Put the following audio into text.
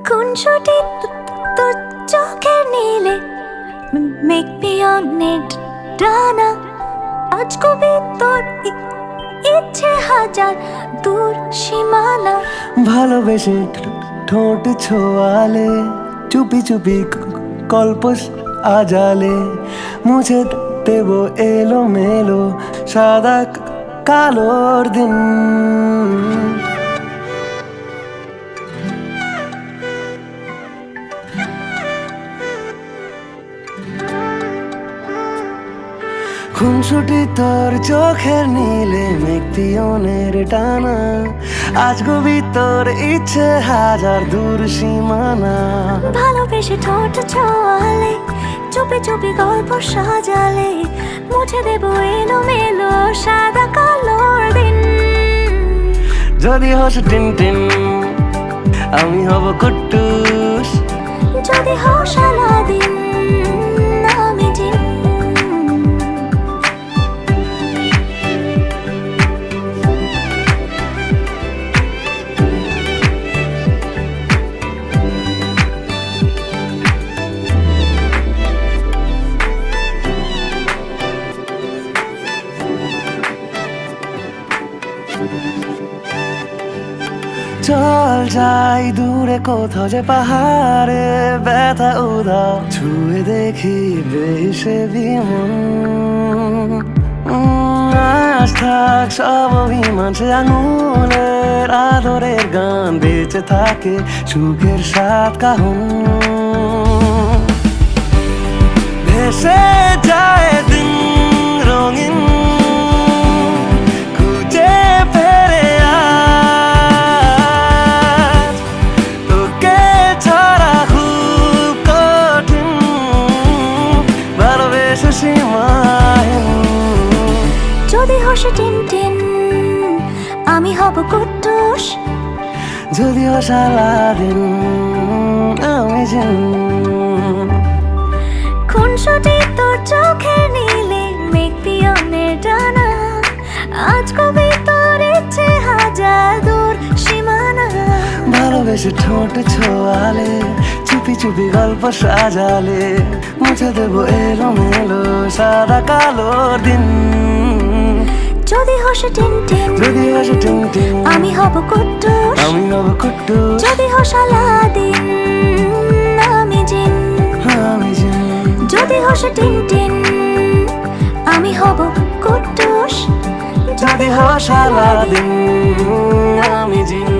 কোন ছুটি তোর চোখের নীলে মেঘ পিয়নের ডানা, আজ কবি তোর ইচ্ছে হাজার দূর সীমানা। ভালোবেসে ঠোঁট ছোঁয়ালে, চুপি চুপি গল্প আজালে, মুছে দেব এলো মেলো সাদা কালোর দিন। খুনসুটি তোর চোখের নীলে মেঘ পিয়নের টানা, আজ গভীর তোর ইচ্ছে হাজার দূর সীমানা। ভালোবেসে ঠোঁট ছোঁয়ালে, চুপি চুপি গল্প সাজালে, মুছে দেব এলো মেলো সাদা কালোর দিন। যদি হস টিন টিন আমি হব কুট্টুস, যদি হস আলাদিন আমি জিন। চল যাই দূরে কোথাও, যে পাহাড়ে ব্যথা উধাও, ছুঁয়ে দেখি বেশে বিমন। আজ থাক সব অভিমান, সে আঙুলের আদরের গান বেঁচে থাকে সুখের সাত কাহন। ভেসে যায় দিন রঙিন, খুঁজে ফেরে আজ তোকে ছাড়া খুব কঠিন, ভালোবেসে সীমাহীন। যদি হস টিন টিন আমি হব কুট্টুস, যদি হস আলাদিন আমি জিন। খুনসুটি তোর চোখের নীলে মেঘ পিয়নের ডানা, আজ কবি তোর ইচ্ছে হাজার দূর সীমানা। ভালোবেসে ঠোঁট ছোঁয়ালে, চুপি চুপি গল্প সাজালে, মুছে দেবো এলো মেলো সাদা কালোর দিন। যদি হস টিন টিন যদি হস টিন টিন আমি হব কুট্টুস, আমি হব কুট্টুস, যদি হস আলাদিন আমি জিন। আমি জিন। যদি হস টিন টিন আমি হব কুট্টুস, যদি হস আলাদিন আমি জিন।